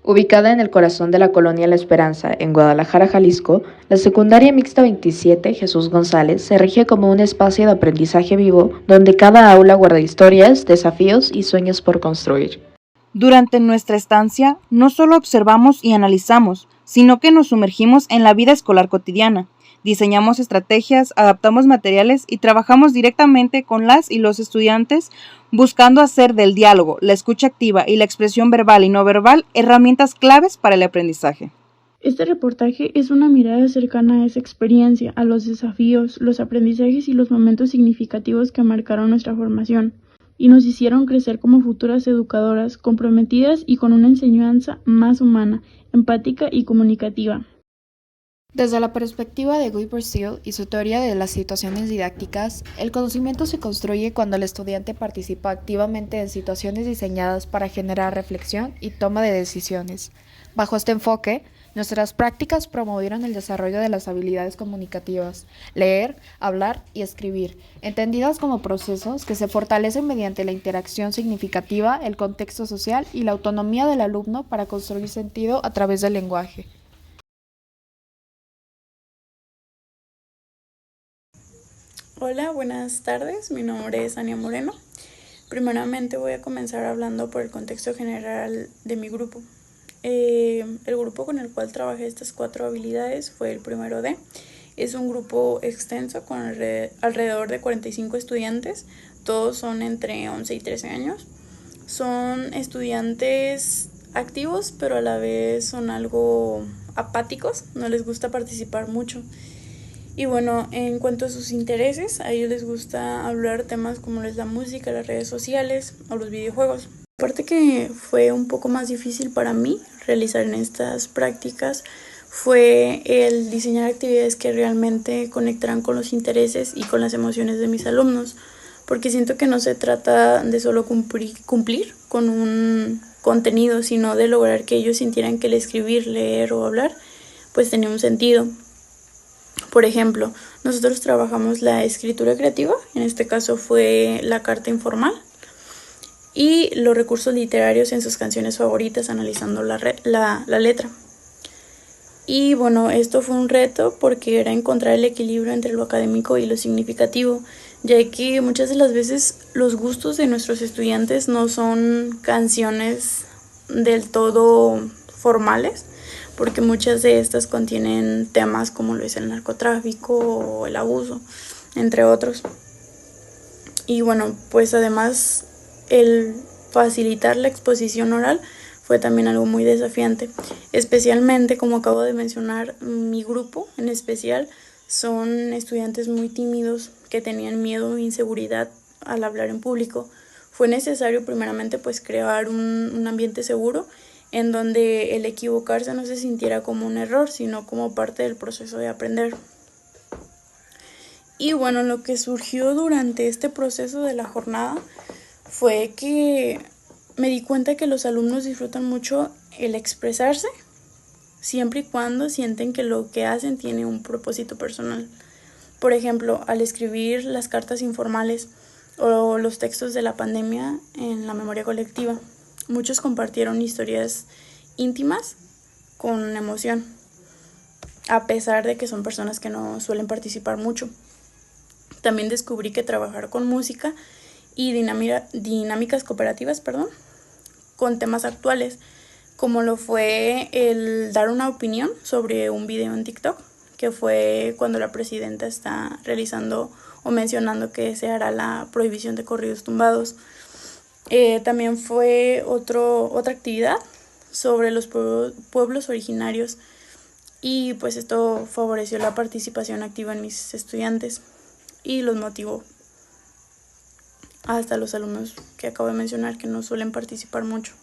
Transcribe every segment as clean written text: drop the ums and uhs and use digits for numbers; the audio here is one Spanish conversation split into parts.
Ubicada en el corazón de la colonia La Esperanza, en Guadalajara, Jalisco, la Secundaria Mixta 27 Jesús González se rige como un espacio de aprendizaje vivo donde cada aula guarda historias, desafíos y sueños por construir. Durante nuestra estancia, no solo observamos y analizamos, sino que nos sumergimos en la vida escolar cotidiana. Diseñamos estrategias, adaptamos materiales y trabajamos directamente con las y los estudiantes, buscando hacer del diálogo, la escucha activa y la expresión verbal y no verbal herramientas claves para el aprendizaje. Este reportaje es una mirada cercana a esa experiencia, a los desafíos, los aprendizajes y los momentos significativos que marcaron nuestra formación y nos hicieron crecer como futuras educadoras, comprometidas y con una enseñanza más humana, empática y comunicativa. Desde la perspectiva de Guy Brazil y su teoría de las situaciones didácticas, el conocimiento se construye cuando el estudiante participa activamente en situaciones diseñadas para generar reflexión y toma de decisiones. Bajo este enfoque, nuestras prácticas promovieron el desarrollo de las habilidades comunicativas, leer, hablar y escribir, entendidas como procesos que se fortalecen mediante la interacción significativa, el contexto social y la autonomía del alumno para construir sentido a través del lenguaje. Hola, buenas tardes. Mi nombre es Ania Moreno. Primeramente voy a comenzar hablando por el contexto general de mi grupo. El grupo con el cual trabajé estas 4 habilidades fue el primero D. Es un grupo extenso con alrededor de 45 estudiantes. Todos son entre 11 y 13 años. Son estudiantes activos, pero a la vez son algo apáticos. No les gusta participar mucho. Y bueno, en cuanto a sus intereses, a ellos les gusta hablar temas como es la música, las redes sociales o los videojuegos. Aparte que fue un poco más difícil para mí realizar en estas prácticas fue el diseñar actividades que realmente conectaran con los intereses y con las emociones de mis alumnos, porque siento que no se trata de solo cumplir con un contenido, sino de lograr que ellos sintieran que el escribir, leer o hablar pues tenía un sentido. Por ejemplo, nosotros trabajamos la escritura creativa, en este caso fue la carta informal, y los recursos literarios en sus canciones favoritas, analizando la letra. Y bueno, esto fue un reto porque era encontrar el equilibrio entre lo académico y lo significativo, ya que muchas de las veces los gustos de nuestros estudiantes no son canciones del todo formales, porque muchas de estas contienen temas como lo es el narcotráfico o el abuso, entre otros. Y bueno, pues además el facilitar la exposición oral fue también algo muy desafiante, especialmente como acabo de mencionar, mi grupo en especial son estudiantes muy tímidos que tenían miedo e inseguridad al hablar en público. Fue necesario primeramente pues crear un ambiente seguro en donde el equivocarse no se sintiera como un error, sino como parte del proceso de aprender. Y bueno, lo que surgió durante este proceso de la jornada fue que me di cuenta que los alumnos disfrutan mucho el expresarse, siempre y cuando sienten que lo que hacen tiene un propósito personal. Por ejemplo, al escribir las cartas informales o los textos de la pandemia en la memoria colectiva, muchos compartieron historias íntimas con emoción, a pesar de que son personas que no suelen participar mucho. También descubrí que trabajar con música y dinámicas cooperativas, con temas actuales, como lo fue el dar una opinión sobre un video en TikTok, que fue cuando la presidenta está realizando o mencionando que se hará la prohibición de corridos tumbados. También fue otra actividad sobre los pueblos originarios, y pues esto favoreció la participación activa en mis estudiantes y los motivó hasta los alumnos que acabo de mencionar que no suelen participar mucho.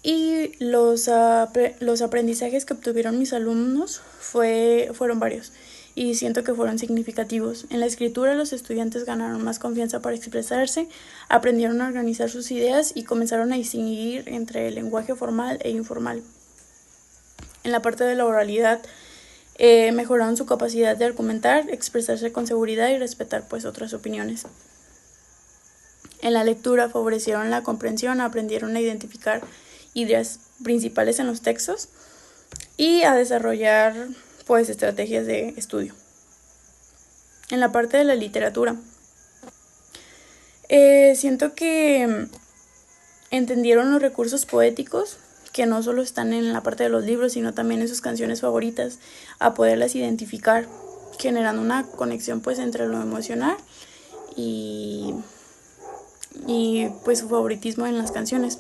Y los aprendizajes que obtuvieron mis alumnos fueron varios y siento que fueron significativos. En la escritura los estudiantes ganaron más confianza para expresarse, aprendieron a organizar sus ideas y comenzaron a distinguir entre el lenguaje formal e informal. En la parte de la oralidad mejoraron su capacidad de argumentar, expresarse con seguridad y respetar pues otras opiniones. En la lectura favorecieron la comprensión, aprendieron a identificar ideas principales en los textos y a desarrollar pues estrategias de estudio. En la parte de la literatura, siento que entendieron los recursos poéticos que no solo están en la parte de los libros, sino también en sus canciones favoritas, a poderlas identificar, generando una conexión pues entre lo emocional y pues su favoritismo en las canciones.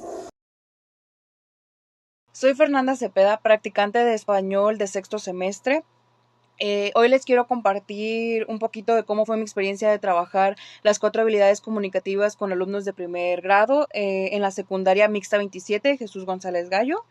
Soy Fernanda Cepeda, practicante de español de sexto semestre. Hoy les quiero compartir un poquito de cómo fue mi experiencia de trabajar las 4 habilidades comunicativas con alumnos de primer grado en la secundaria mixta 27, Jesús González Gallo.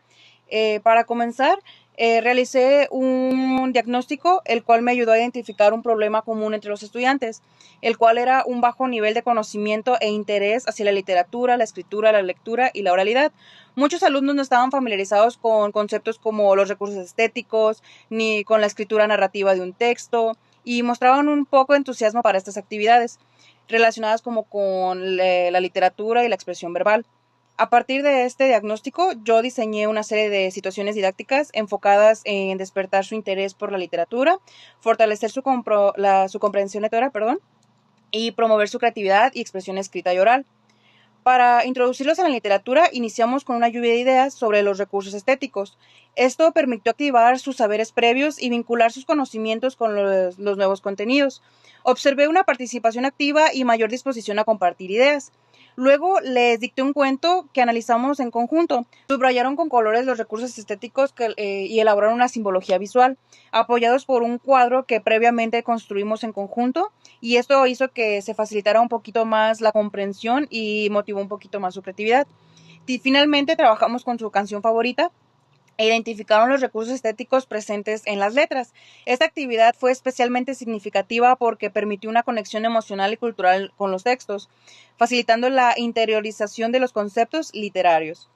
Para comenzar, realicé un diagnóstico, el cual me ayudó a identificar un problema común entre los estudiantes, el cual era un bajo nivel de conocimiento e interés hacia la literatura, la escritura, la lectura y la oralidad. Muchos alumnos no estaban familiarizados con conceptos como los recursos estéticos, ni con la escritura narrativa de un texto, y mostraban un poco de entusiasmo para estas actividades, relacionadas como con la literatura y la expresión verbal. A partir de este diagnóstico, yo diseñé una serie de situaciones didácticas enfocadas en despertar su interés por la literatura, fortalecer su comprensión lectora, y promover su creatividad y expresión escrita y oral. Para introducirlos en la literatura, iniciamos con una lluvia de ideas sobre los recursos estéticos. Esto permitió activar sus saberes previos y vincular sus conocimientos con los nuevos contenidos. Observé una participación activa y mayor disposición a compartir ideas. Luego les dicté un cuento que analizamos en conjunto. Subrayaron con colores los recursos estéticos y elaboraron una simbología visual, apoyados por un cuadro que previamente construimos en conjunto, y esto hizo que se facilitara un poquito más la comprensión y motivó un poquito más su creatividad. Y finalmente trabajamos con su canción favorita e identificaron los recursos estéticos presentes en las letras. Esta actividad fue especialmente significativa porque permitió una conexión emocional y cultural con los textos, facilitando la interiorización de los conceptos literarios.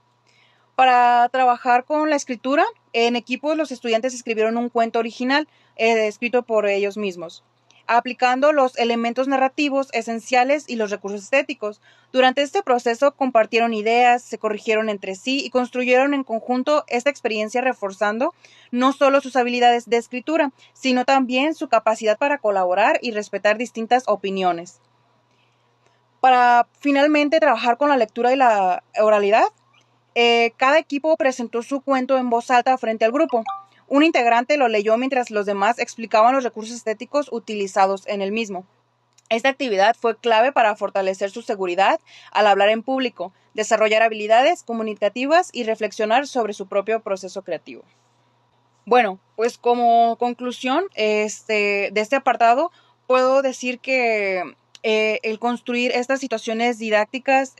Para trabajar con la escritura, en equipo los estudiantes escribieron un cuento original, escrito por ellos mismos, aplicando los elementos narrativos esenciales y los recursos estéticos. Durante este proceso compartieron ideas, se corrigieron entre sí y construyeron en conjunto esta experiencia, reforzando no solo sus habilidades de escritura, sino también su capacidad para colaborar y respetar distintas opiniones. Para finalmente trabajar con la lectura y la oralidad, cada equipo presentó su cuento en voz alta frente al grupo. Un integrante lo leyó mientras los demás explicaban los recursos estéticos utilizados en el mismo. Esta actividad fue clave para fortalecer su seguridad al hablar en público, desarrollar habilidades comunicativas y reflexionar sobre su propio proceso creativo. Bueno, pues como conclusión de este apartado, puedo decir que el construir estas situaciones didácticas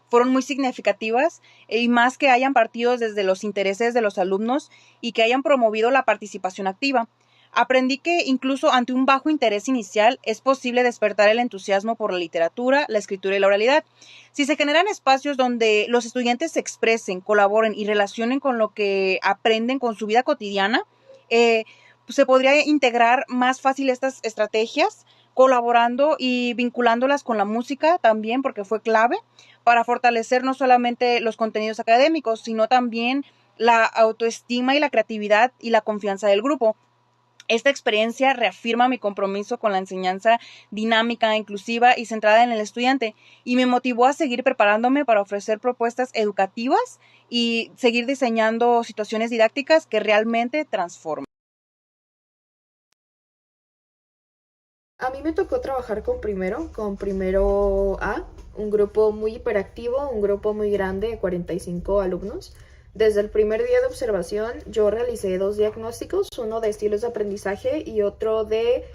fueron muy significativas, y más que hayan partido desde los intereses de los alumnos y que hayan promovido la participación activa. Aprendí que incluso ante un bajo interés inicial es posible despertar el entusiasmo por la literatura, la escritura y la oralidad. Si se generan espacios donde los estudiantes se expresen, colaboren y relacionen con lo que aprenden con su vida cotidiana, pues se podría integrar más fácil estas estrategias, colaborando y vinculándolas con la música también, porque fue clave para fortalecer no solamente los contenidos académicos, sino también la autoestima y la creatividad y la confianza del grupo. Esta experiencia reafirma mi compromiso con la enseñanza dinámica, inclusiva y centrada en el estudiante, y me motivó a seguir preparándome para ofrecer propuestas educativas y seguir diseñando situaciones didácticas que realmente transforman. A mí me tocó trabajar con primero A, un grupo muy hiperactivo, un grupo muy grande de 45 alumnos. Desde el primer día de observación yo realicé 2 diagnósticos, uno de estilos de aprendizaje y otro de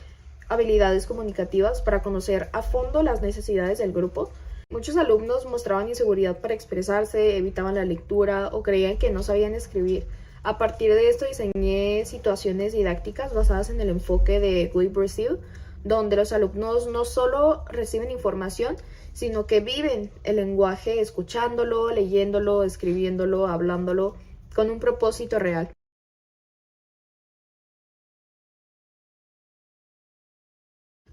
habilidades comunicativas para conocer a fondo las necesidades del grupo. Muchos alumnos mostraban inseguridad para expresarse, evitaban la lectura o creían que no sabían escribir. A partir de esto diseñé situaciones didácticas basadas en el enfoque de Guy Brasil, donde los alumnos no solo reciben información, sino que viven el lenguaje escuchándolo, leyéndolo, escribiéndolo, hablándolo, con un propósito real.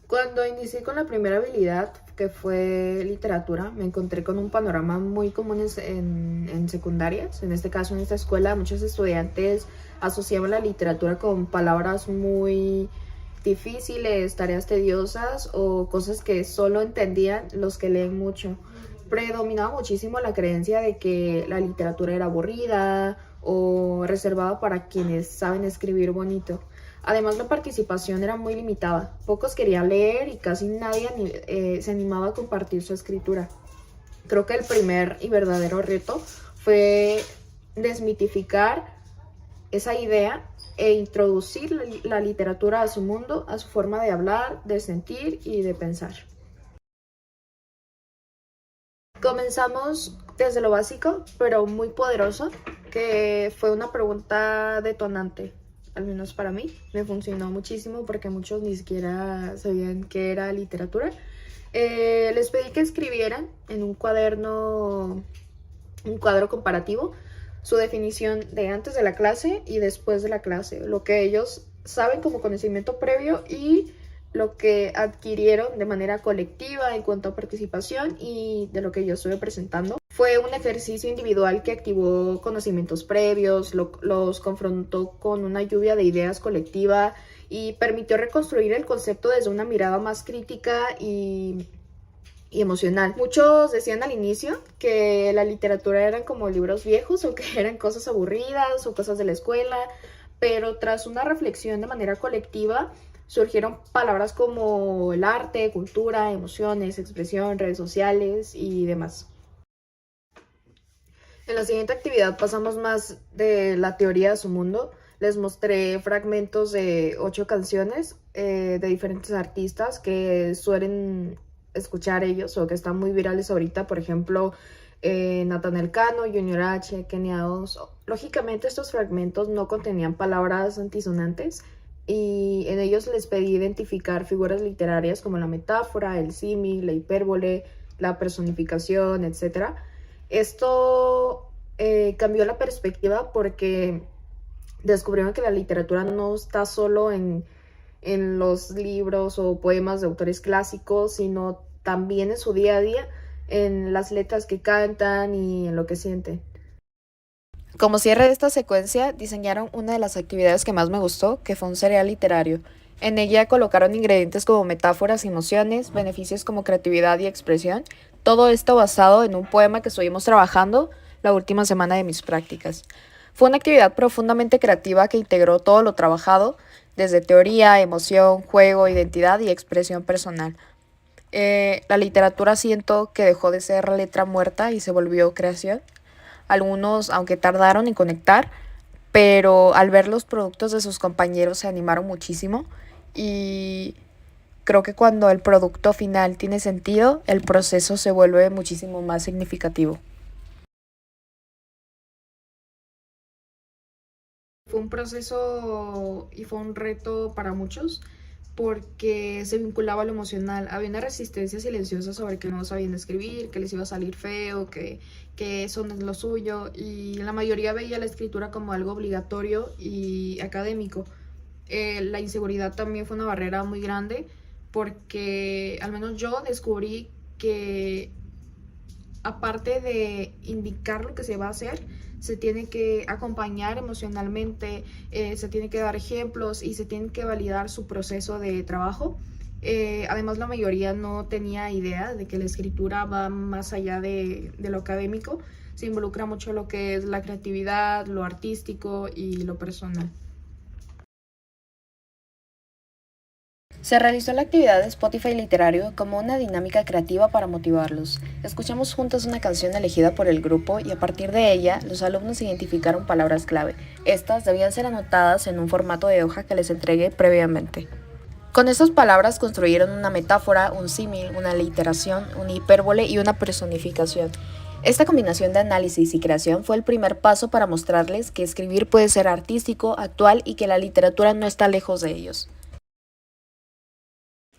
Cuando inicié con la primera habilidad, que fue literatura, me encontré con un panorama muy común en secundarias. En este caso, en esta escuela, muchos estudiantes asociaban la literatura con palabras muy difíciles, tareas tediosas o cosas que solo entendían los que leen mucho. Predominaba muchísimo la creencia de que la literatura era aburrida o reservada para quienes saben escribir bonito. Además, la participación era muy limitada. Pocos querían leer y casi nadie se animaba a compartir su escritura. Creo que el primer y verdadero reto fue desmitificar esa idea e introducir la literatura a su mundo, a su forma de hablar, de sentir y de pensar. Comenzamos desde lo básico, pero muy poderoso, que fue una pregunta detonante. Al menos para mí, me funcionó muchísimo porque muchos ni siquiera sabían qué era literatura. Les pedí que escribieran en un cuaderno, un cuadro comparativo, su definición de antes de la clase y después de la clase, lo que ellos saben como conocimiento previo y lo que adquirieron de manera colectiva en cuanto a participación y de lo que yo estuve presentando. Fue un ejercicio individual que activó conocimientos previos, los confrontó con una lluvia de ideas colectiva y permitió reconstruir el concepto desde una mirada más crítica y emocional. Muchos decían al inicio que la literatura eran como libros viejos o que eran cosas aburridas o cosas de la escuela, pero tras una reflexión de manera colectiva surgieron palabras como el arte, cultura, emociones, expresión, redes sociales y demás. En la siguiente actividad pasamos más de la teoría a su mundo. Les mostré fragmentos de 8 canciones de diferentes artistas que suelen escuchar ellos o que están muy virales ahorita. Por ejemplo, Natanael Cano, Junior H, Kenia Oz. Lógicamente estos fragmentos no contenían palabras antisonantes y en ellos les pedí identificar figuras literarias como la metáfora, el símil, la hipérbole, la personificación, etc. Esto cambió la perspectiva porque descubrieron que la literatura no está solo en los libros o poemas de autores clásicos, sino también en su día a día, en las letras que cantan y en lo que sienten. Como cierre de esta secuencia, diseñaron una de las actividades que más me gustó, que fue un cereal literario. En ella colocaron ingredientes como metáforas y emociones, beneficios como creatividad y expresión, todo esto basado en un poema que estuvimos trabajando la última semana de mis prácticas. Fue una actividad profundamente creativa que integró todo lo trabajado, desde teoría, emoción, juego, identidad y expresión personal. La literatura siento que dejó de ser letra muerta y se volvió creación. Algunos, aunque tardaron en conectar, pero al ver los productos de sus compañeros se animaron muchísimo y creo que cuando el producto final tiene sentido, el proceso se vuelve muchísimo más significativo. Fue un proceso y fue un reto para muchos porque se vinculaba a lo emocional. Había una resistencia silenciosa sobre que no sabían escribir, que les iba a salir feo, que eso no es lo suyo, y la mayoría veía la escritura como algo obligatorio y académico. La inseguridad también fue una barrera muy grande porque al menos yo descubrí que aparte de indicar lo que se va a hacer, se tiene que acompañar emocionalmente, se tiene que dar ejemplos y se tiene que validar su proceso de trabajo. Además, la mayoría no tenía idea de que la escritura va más allá de lo académico. Se involucra mucho lo que es la creatividad, lo artístico y lo personal. Se realizó la actividad de Spotify literario como una dinámica creativa para motivarlos. Escuchamos juntos una canción elegida por el grupo y a partir de ella los alumnos identificaron palabras clave. Estas debían ser anotadas en un formato de hoja que les entregué previamente. Con estas palabras construyeron una metáfora, un símil, una aliteración, una hipérbole y una personificación. Esta combinación de análisis y creación fue el primer paso para mostrarles que escribir puede ser artístico, actual y que la literatura no está lejos de ellos.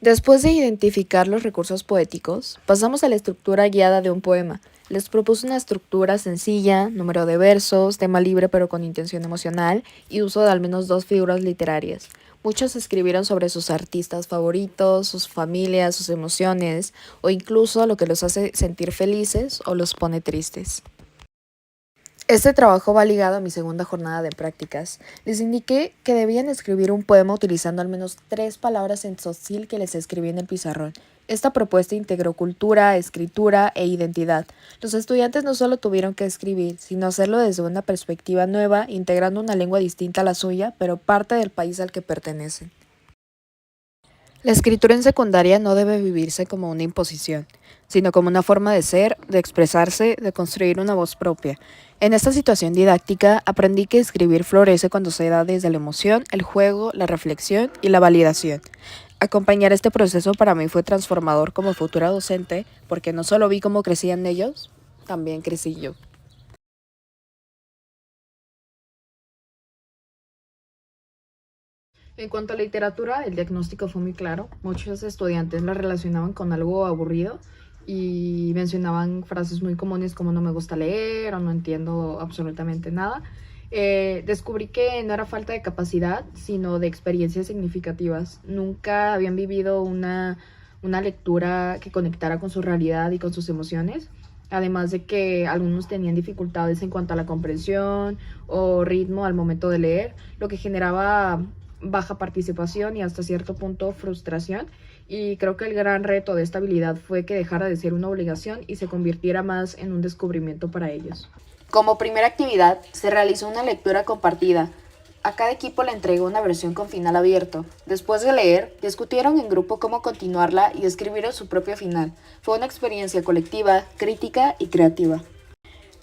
Después de identificar los recursos poéticos, pasamos a la estructura guiada de un poema. Les propuse una estructura sencilla, número de versos, tema libre pero con intención emocional y uso de al menos 2 figuras literarias. Muchos escribieron sobre sus artistas favoritos, sus familias, sus emociones o incluso lo que los hace sentir felices o los pone tristes. Este trabajo va ligado a mi segunda jornada de prácticas. Les indiqué que debían escribir un poema utilizando al menos 3 palabras en tzotzil que les escribí en el pizarrón. Esta propuesta integró cultura, escritura e identidad. Los estudiantes no solo tuvieron que escribir, sino hacerlo desde una perspectiva nueva, integrando una lengua distinta a la suya, pero parte del país al que pertenecen. La escritura en secundaria no debe vivirse como una imposición, sino como una forma de ser, de expresarse, de construir una voz propia. En esta situación didáctica aprendí que escribir florece cuando se da desde la emoción, el juego, la reflexión y la validación. Acompañar este proceso para mí fue transformador como futura docente, porque no solo vi cómo crecían ellos, también crecí yo. En cuanto a literatura, el diagnóstico fue muy claro. Muchos estudiantes la relacionaban con algo aburrido y mencionaban frases muy comunes como no me gusta leer o no entiendo absolutamente nada. Descubrí que no era falta de capacidad, sino de experiencias significativas. Nunca habían vivido una lectura que conectara con su realidad y con sus emociones. Además de que algunos tenían dificultades en cuanto a la comprensión o ritmo al momento de leer, lo que generaba baja participación y hasta cierto punto frustración. Y creo que el gran reto de esta habilidad fue que dejara de ser una obligación y se convirtiera más en un descubrimiento para ellos. Como primera actividad, se realizó una lectura compartida. A cada equipo le entregó una versión con final abierto. Después de leer, discutieron en grupo cómo continuarla y escribieron su propio final. Fue una experiencia colectiva, crítica y creativa.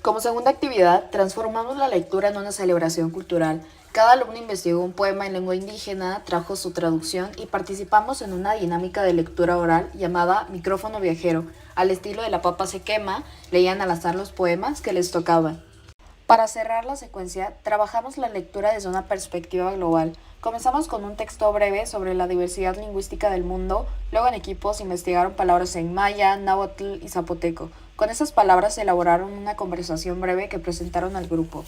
Como segunda actividad, transformamos la lectura en una celebración cultural. Cada alumno investigó un poema en lengua indígena, trajo su traducción y participamos en una dinámica de lectura oral llamada micrófono viajero. Al estilo de La papa se quema, leían al azar los poemas que les tocaban. Para cerrar la secuencia, trabajamos la lectura desde una perspectiva global. Comenzamos con un texto breve sobre la diversidad lingüística del mundo, luego en equipos investigaron palabras en maya, náhuatl y zapoteco. Con esas palabras elaboraron una conversación breve que presentaron al grupo.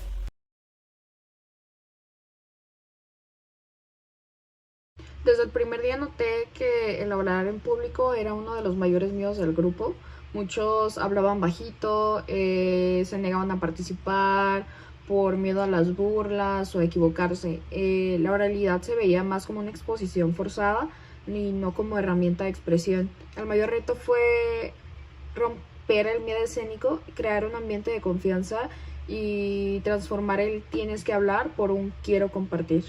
Desde el primer día noté que el hablar en público era uno de los mayores miedos del grupo. Muchos hablaban bajito, se negaban a participar por miedo a las burlas o a equivocarse. La oralidad se veía más como una exposición forzada y no como herramienta de expresión. El mayor reto fue romper el miedo escénico, crear un ambiente de confianza y transformar el tienes que hablar por un quiero compartir.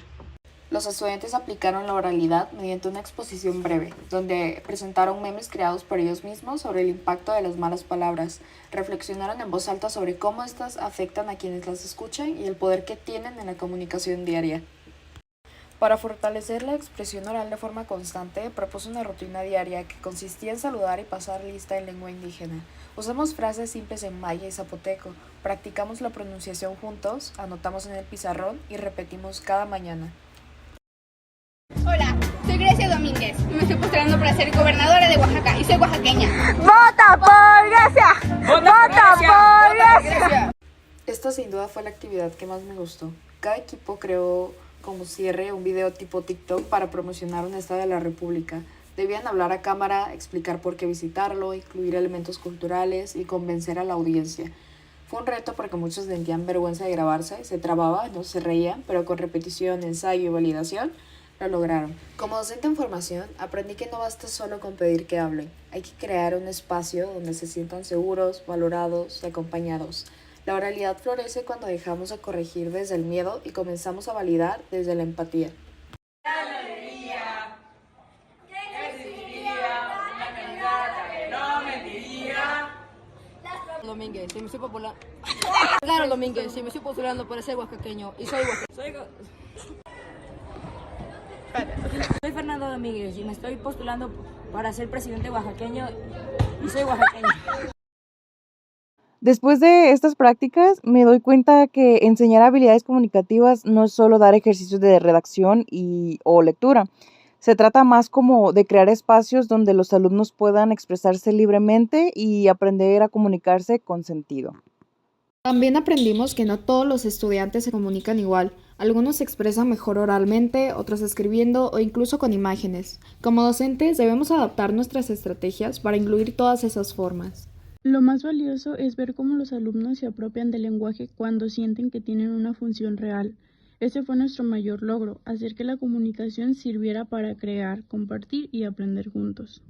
Los estudiantes aplicaron la oralidad mediante una exposición breve, donde presentaron memes creados por ellos mismos sobre el impacto de las malas palabras, reflexionaron en voz alta sobre cómo estas afectan a quienes las escuchan y el poder que tienen en la comunicación diaria. Para fortalecer la expresión oral de forma constante, propuse una rutina diaria que consistía en saludar y pasar lista en lengua indígena. Usamos frases simples en maya y zapoteco, practicamos la pronunciación juntos, anotamos en el pizarrón y repetimos cada mañana. Hola, soy Grecia Domínguez y me estoy postulando para ser gobernadora de Oaxaca y soy oaxaqueña. ¡Vota por Grecia! ¡Vota por Grecia! Esta sin duda fue la actividad que más me gustó. Cada equipo creó como cierre un video tipo TikTok para promocionar un estado de la República. Debían hablar a cámara, explicar por qué visitarlo, incluir elementos culturales y convencer a la audiencia. Fue un reto porque muchos sentían vergüenza de grabarse, se trababan, no se reían, pero con repetición, ensayo y validación lo lograron. Como docente en formación, aprendí que no basta solo con pedir que hablen. Hay que crear un espacio donde se sientan seguros, valorados y acompañados. La oralidad florece cuando dejamos de corregir desde el miedo y comenzamos a validar desde la empatía. Domínguez, y me estoy populando. Claro, Domínguez, y me estoy postulando para ser oaxaqueño y soy oaxaqueño. Soy Fernando Domínguez y me estoy postulando para ser presidente oaxaqueño y soy oaxaqueño. Después de estas prácticas me doy cuenta que enseñar habilidades comunicativas no es solo dar ejercicios de redacción o lectura. Se trata más como de crear espacios donde los alumnos puedan expresarse libremente y aprender a comunicarse con sentido. También aprendimos que no todos los estudiantes se comunican igual. Algunos se expresan mejor oralmente, otros escribiendo o incluso con imágenes. Como docentes debemos adaptar nuestras estrategias para incluir todas esas formas. Lo más valioso es ver cómo los alumnos se apropian del lenguaje cuando sienten que tienen una función real. Ese fue nuestro mayor logro, hacer que la comunicación sirviera para crear, compartir y aprender juntos.